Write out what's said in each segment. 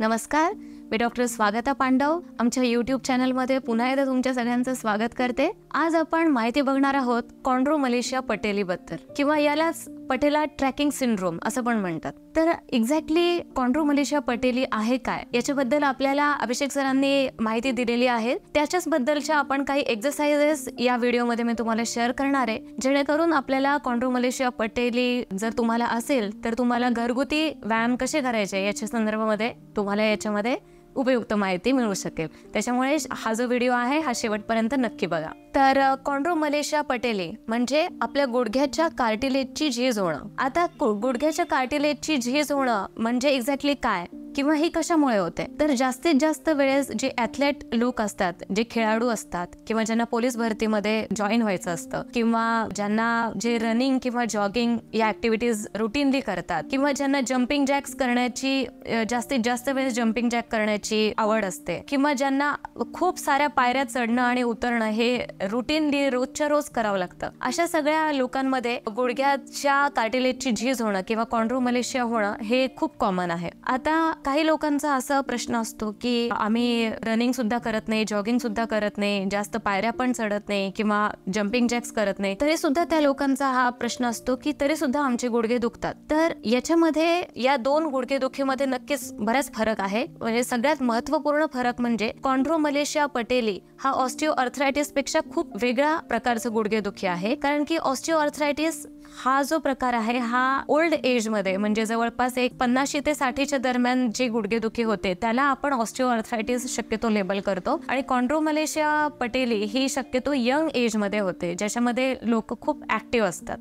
नमस्कार, मी डॉक्टर स्वागता पांडव आमच्या यूट्यूब चॅनलमध्ये पुन्हा एकदा तुमच्या सगळ्यांचं स्वागत करते। आज आपण माहिती बघणार आहोत कॉन्ड्रोमलेशिया पटेलीबद्दल, किंवा यालाच पटेला ट्रॅकिंग सिंड्रोम असं पण म्हणतात। तर एक्झॅक्टली कॉन्ड्रोमलेशिया पटेली आहे काय याच्याबद्दल आपल्याला अभिषेक सरांनी माहिती दिलेली आहे। त्याच्याच बद्दलच्या आपण काही एक्सरसाइजेस या व्हिडिओमध्ये मी तुम्हाला शेअर करणार आहे, जेणेकरून आपल्याला कॉन्ड्रोमलेशिया पटेली जर तुम्हाला असेल तर तुम्हाला घरगुती व्यायाम कसे करायचे याच्या संदर्भामध्ये तुम्हाला याच्यामध्ये उपयुक्त माहिती मिळू शकेल। त्याच्यामुळे हा जो व्हिडिओ आहे हा शेवटपर्यंत नक्की बघा। तर कॉन्ड्रोमलेशिया पटेली म्हणजे आपल्या गुडघ्याच्या कार्टिलेजची झीज होणं। आता गुडघ्याच्या कार्टिलेजची झीज होणं म्हणजे एक्झॅक्टली काय किंवा ही कशामुळे होते, तर जास्तीत जास्त वेळेस जे ॲथलेट लोक असतात, जे खेळाडू असतात, किंवा ज्यांना पोलीस भरतीमध्ये जॉईन व्हायचं असतं, किंवा ज्यांना जे रनिंग किंवा जॉगिंग या ऍक्टिव्हिटीज रुटीनली करतात, किंवा ज्यांना जम्पिंग जॅक्स करण्याची जास्तीत जास्त वेळेस जम्पिंग जॅक करण्याची आवड असते, किंवा ज्यांना खूप साऱ्या पायऱ्या चढणं आणि उतरणं हे रुटीनली रोजच्या रोज करावं लागतं, अशा सगळ्या लोकांमध्ये गुडघ्याच्या कार्टिलेजची झीज होणं किंवा कॉन्ड्रोमलेशिया होणं हे खूप कॉमन आहे। आता काही लोकांचा असा प्रश्न असतो की आम्ही रनिंग सुद्धा करत नाही, जॉगिंग सुद्धा करत नाही, जास्त पायऱ्या पण चढत नाही किंवा जम्पिंग जॅक्स करत नाही, तरी सुद्धा त्या लोकांचा हा प्रश्न असतो की तरी सुद्धा आमचे गुडघे दुखतात। तर याच्यामध्ये या दोन गुडघेदुखीमध्ये नक्कीच बराच फरक आहे। म्हणजे सगळ्यात महत्त्वपूर्ण फरक म्हणजे कॉन्ड्रोमलेशिया पटेली हा ऑस्टिओआर्थरायटिस पेक्षा खूप वेगळा प्रकारचं गुडघेदुखी आहे, कारण की ऑस्टिओआर्थरायटिस हा जो प्रकार आहे हा ओल्ड एज मध्ये म्हणजे जवळपास 50 ते 60च्या दरम्यान जे गुडघेदुखी होते त्याला आपण ऑस्टिओआर्थरायटिस शक्यतो लेबल करतो, आणि कॉन्ड्रोमलेशिया पटेली ही शक्यतो यंग एज मध्ये होते, ज्याच्यामध्ये लोक खूप ऍक्टिव्ह असतात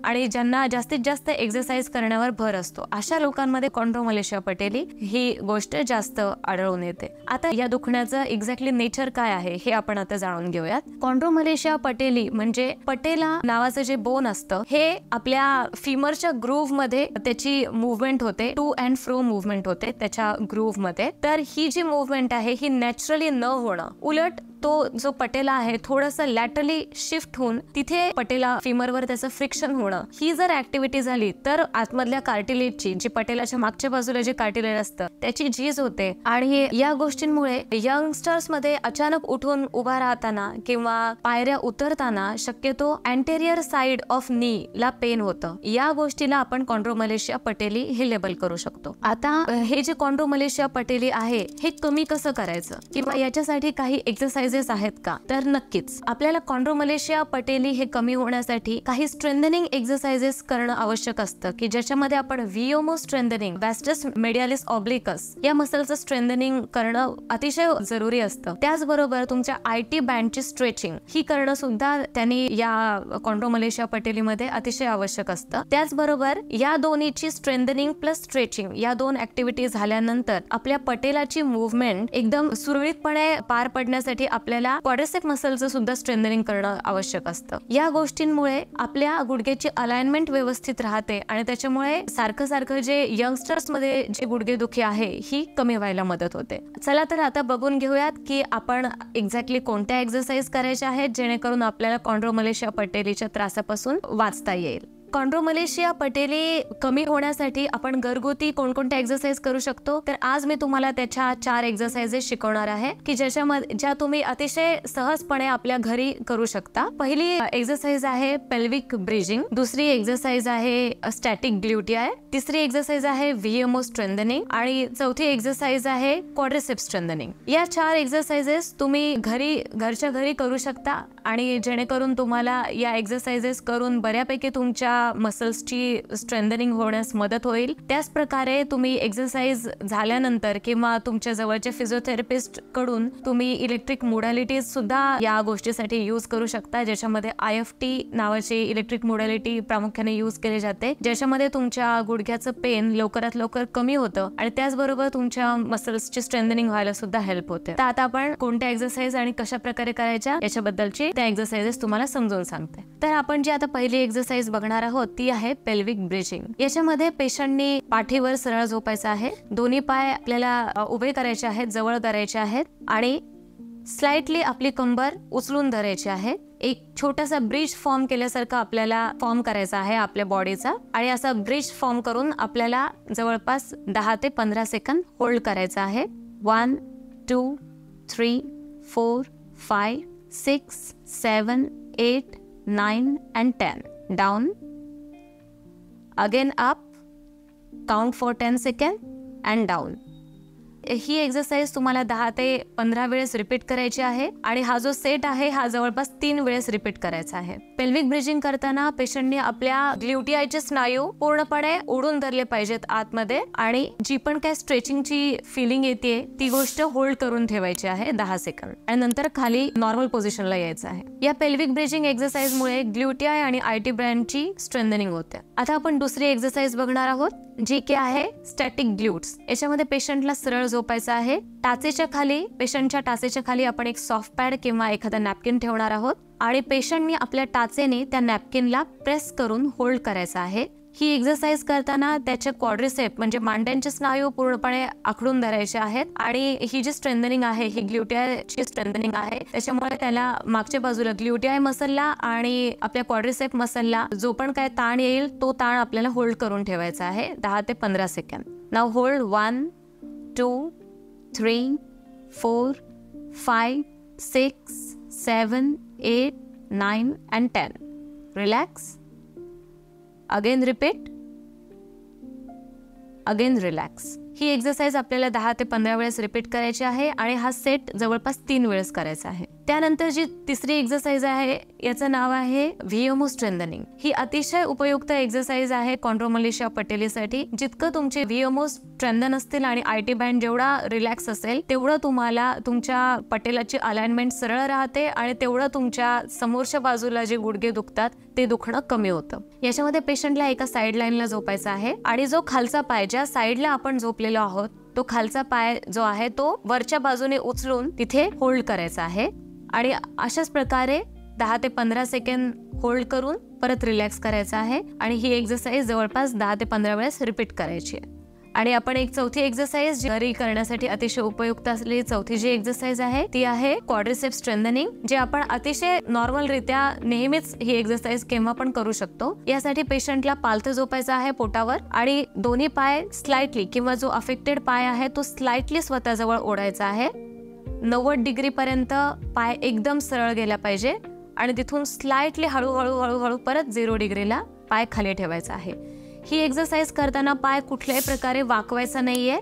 आणि ज्यांना जास्तीत जास्त एक्सरसाइज करण्यावर भर असतो, अशा लोकांमध्ये कॉन्ड्रोमलेशिया पटेली ही गोष्ट जास्त आढळून येते। आता या दुखण्याचं एक्झॅक्टली नेचर काय आहे हे आपण आता जाणून घेऊयात। कॉन्ड्रोमलेशिया पटेली म्हणजे पटेला नावाचं जे बोन असतं हे आपल्या फिमरच्या ग्रूव्ह मध्ये त्याची मुवमेंट होते, टू अँड फ्रो मुवमेंट होते त्याच्या ग्रूव्ह मध्ये। तर ही जी मुवमेंट आहे ही नॅचरली न होणं, उलट तो जो पटेला आहे थोडंसं लॅटरली शिफ्ट होऊन तिथे पटेला फिमरवर त्याचं फ्रिक्शन होणं, ही जर ऍक्टिव्हिटी झाली तर आतमधल्या कार्टिलेजची, जी पटेलाच्या मागच्या बाजूला जे कार्टिलेज असतं त्याची झीज होते, आणि या गोष्टींमुळे यंगस्टर्स मध्ये अचानक उठून उभा राहताना किंवा पायऱ्या उतरताना शक्यतो अँटेरियर साइड ऑफ नी ला पेन होतं। या गोष्टीला आपण कॉन्ड्रोमलेशिया पटेली हे लेबल करू शकतो। आता हे जे कॉन्ड्रोमलेशिया पटेली आहे हे कमी कसं करायचं, किंवा याच्यासाठी काही एक्सरसाइज आहेत का, तर नक्कीच आपल्याला कॉन्ड्रोमलेशिया पटेली हे कमी होण्यासाठी काही स्ट्रेंथनिंग एक्सरसाइजेस करणं आवश्यक असतं, की ज्याच्यामध्ये आपण व्हिओमो स्ट्रेंथनिंग, वास्टस मेडियालिस ऑब्लिकस या मसलचं स्ट्रेंथनिंग करणं अतिशय जरुरी असतं। त्याचबरोबर तुमच्या आयटी बँडची स्ट्रेचिंग ही करणं सुद्धा त्यांनी या कॉन्ड्रोमलेशिया पटेलीमध्ये अतिशय आवश्यक असतं। त्याचबरोबर या दोन्हीची स्ट्रेंथनिंग प्लस स्ट्रेचिंग या दोन ऍक्टिव्हिटी झाल्यानंतर आपल्या पटेलाची मुवमेंट एकदम सुरळीतपणे पार पडण्यासाठी आपल्याला क्वाड्रिसेप मसलचं सुद्धा स्ट्रेंथनिंग करणं आवश्यक असतं। या गोष्टींमुळे आपल्या गुडघ्याची अलाइनमेंट व्यवस्थित राहते, आणि त्याच्यामुळे सारखं जे यंगस्टर्स मध्ये जे गुडघेदुखी आहे ही कमी व्हायला मदत होते। चला तर आता बघून घेऊयात की आपण एक्झॅक्टली कोणत्या एक्सरसाइज करायच्या आहेत जेणेकरून आपल्याला कॉन्ड्रोमलेशिया पटेलीच्या त्रासापासून वाचता येईल। कॉन्ड्रोमलेशिया पटेली कमी होण्यासाठी आपण घरगुती कोणकोणत्या एक्सरसाइज करू शकतो, तर आज मी तुम्हाला त्याच्या 4 एक्सरसाइजेस शिकवणार आहे की ज्या तुम्ही अतिशय सहजपणे आपल्या घरी करू शकता। पहिली एक्सरसाइज आहे पेल्विक ब्रिजिंग, दुसरी एक्सरसाइज आहे स्टॅटिक ग्लुटिआय, तिसरी एक्सरसाइज आहे व्हीएमओ स्ट्रेंथनिंग, आणि चौथी एक्सरसाइज आहे क्वाड्रिसेप स्ट्रेंथनिंग। या 4 एक्सरसाइजेस तुम्ही घरच्या घरी करू शकता, आणि जेणेकरून तुम्हाला या एक्सरसाइजेस करून बऱ्यापैकी तुमच्या मसल्सची स्ट्रेंथनिंग होण्यास मदत होईल। त्याच प्रकारे तुम्ही एक्सरसाइज झाल्यानंतर किंवा तुमच्या जवळच्या फिजिओथेरपिस्ट कडून तुम्ही इलेक्ट्रिक मोडॅलिटीज सुद्धा या गोष्टीसाठी यूज करू शकता, ज्याच्यामध्ये IFT नावाची इलेक्ट्रिक मोडॅलिटी प्रामुख्याने यूज केली जाते, ज्याच्यामध्ये तुमच्या गुडघ्याचं पेन लवकरात लवकर कमी होतं आणि त्याचबरोबर तुमच्या मसल्सची स्ट्रेंथनिंग व्हायला सुद्धा हेल्प होते। तर आता आपण कोणत्या एक्सरसाइज आणि कशा प्रकारे करायच्या याच्याबद्दलची त्या एक्सरसाइजेस तुम्हाला समजून सांगते। तर आपण जी आता पहिली एक्सरसाइज बघणार आहोत ती आहे पेल्विक ब्रिजिंग। याच्यामध्ये पेशंटनी पाठीवर सरळ झोपायचं आहे, दोन्ही पाय आपल्याला उभे करायचे आहेत, जवळ करायचे आहेत, आणि स्लाइटली आपली कंबर उचलून धरायची आहे, एक छोटासा ब्रिज फॉर्म केल्यासारखं आपल्याला फॉर्म करायचा आहे आपल्या बॉडीचा, आणि असा ब्रिज फॉर्म करून आपल्याला जवळपास 10 ते 15 सेकंद होल्ड करायचा आहे. 1 2 3 4 5 6 7 8 9 and 10. Down. Again up. Count for 10 seconds and down. He exercise तुम्हाला 10 ते 15 वेळेस रिपीट करायची आहे, आणि हा जो सेट आहे हा जवळपास 3 वेळेस रिपीट करायचा आहे. पेल्विक ब्रिजिंग करताना पेशंटने आपल्या ग्ल्युटिआयचे स्नायू पूर्णपणे ओढून धरले पाहिजेत आतमध्ये, आणि जी पण काय स्ट्रेचिंगची फिलिंग येते ती गोष्ट होल्ड करून ठेवायची आहे 10 सेकंद, आणि नंतर खाली नॉर्मल पोझिशनला यायचं आहे. या पेल्विक ब्रिजिंग एक्सरसाइजमुळे ग्ल्युटिआय आणि आयटी बँडची स्ट्रेंथनिंग होते. आता आपण दुसरी एक्सरसाइज बघणार आहोत, जी की आहे स्टॅटिक ग्लूट्स. याच्यामध्ये पेशंटला सरळ झोपायचं आहे. टाचेच्या खाली, पेशंटच्या टाचेच्या खाली आपण एक सॉफ्ट पॅड किंवा एखादा नॅपकिन ठेवणार आहोत, आणि पेशंटनी आपल्या टाचेने त्या नॅपकिनला प्रेस करून होल्ड करायचं आहे. ही एक्सरसाइज करताना त्याचे क्वाड्रिसेप म्हणजे मांड्यांचे स्नायू पूर्णपणे आखडून धरायचे आहेत, आणि ही जी स्ट्रेंथनिंग आहे ही ग्ल्युटिआयची स्ट्रेंथनिंग आहे. त्याच्यामुळे त्याला मागच्या बाजूला ग्ल्युटिआय मसलला आणि आपल्या क्वाड्रिसेप मसलला जो पण काय ताण येईल तो ताण आपल्याला होल्ड करून ठेवायचा आहे 10 ते 15 second. Now hold 1 2 3 4 5 6 7 8 9 and 10. Relax. Again repeat. Again relax. He exercise आपल्याला 10 ते 15 वेळेस रिपीट करायची आहे, आणि हा सेट जवळपास 3 वेळेस करायचा आहे. त्यानंतर जी तिसरी एक्सरसाइज आहे याचं नाव आहे व्हिएमओ स्ट्रेंथनिंग. ही अतिशय उपयुक्त एक्सरसाइज आहे कॉन्ड्रोमलेशिया पटेलीसाठी. जितकं तुमचे व्हिएमओ स्ट्रेंथन असतील आणि आयटी बँड जेवढा रिलॅक्स असेल तेवढं तुम्हाला तुमच्या पटेलाची अलाइनमेंट सरळ राहते, आणि तेवढं तुमच्या समोरच्या बाजूला जे गुडघे दुखतात ते दुखणं कमी होतं. याच्यामध्ये पेशंटला एका साईड लाईनला झोपायचं आहे, आणि जो खालचा पाय ज्या साईडला आपण झोपलेलो आहोत तो खालचा पाय जो आहे तो वरच्या बाजूने उचलून तिथे होल्ड करायचा आहे, आणि अशाच प्रकारे 10 ते 15 सेकंद होल्ड करून परत रिलॅक्स करायचा आहे. आणि ही एक्सरसाइज जवळपास 10 ते 15 वेळेस रिपीट करायची आहे. आणि आपण एक चौथी एक्सरसाइज घरी करण्यासाठी अतिशय उपयुक्त असलेली चौथी जी एक्सरसाइज आहे ती आहे क्वाड्रिसेप स्ट्रेंथनिंग, जे आपण अतिशय नॉर्मल रित्या नेहमीच ही एक्सरसाइज केव्हा पण करू शकतो. यासाठी पेशंटला पालथं झोपायचं आहे पोटावर, आणि दोन्ही पाय स्लाइटली किंवा जो अफेक्टेड पाय आहे तो स्लाइटली स्वतःजवळ ओढायचा आहे. 90 डिग्री पर्यंत पाय एकदम सरळ गेला पाहिजे, आणि तिथून स्लाइटली हळूहळू हळूहळू परत 0 डिग्रीला पाय खाली ठेवायचा आहे. ही एक्सरसाइज करताना पाय कुठल्याही प्रकारे वाकवायचा नाहीये,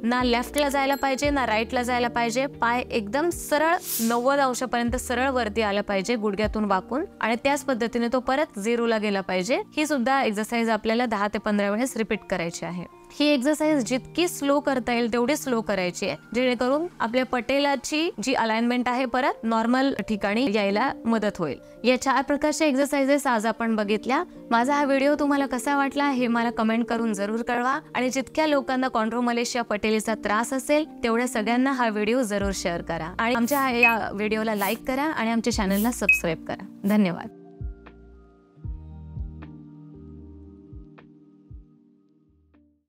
ना लेफ्टला जायला पाहिजे ना राईटला जायला पाहिजे. पाय एकदम सरळ 90 अंशापर्यंत सरळ वरती आला पाहिजे गुडघ्यातून वाकून, आणि त्याच पद्धतीने तो परत 0ला गेला पाहिजे. ही सुद्धा एक्सरसाइज आपल्याला 10 ते 15 वेळेस रिपीट करायची आहे. ही एक्सरसाइज जितकी स्लो करता येईल तेवढी स्लो करायची आहे, जेणेकरून आपल्या पटेलाची जी अलाइनमेंट आहे परत नॉर्मल ठिकाणी यायला मदत होईल. या 4 प्रकारच्या एक्सरसाइजेस आज आपण बघितल्या. माझा हा व्हिडिओ तुम्हाला कसा वाटला हे मला कमेंट करून जरूर कळवा, आणि जितक्या लोकांना कॉन्ड्रोमलेशिया पटेलीचा त्रास असेल तेवढ्या सगळ्यांना हा व्हिडिओ जरूर शेअर करा, आणि आमच्या या व्हिडिओला लाईक करा आणि आमच्या चॅनलला सबस्क्राईब करा. धन्यवाद.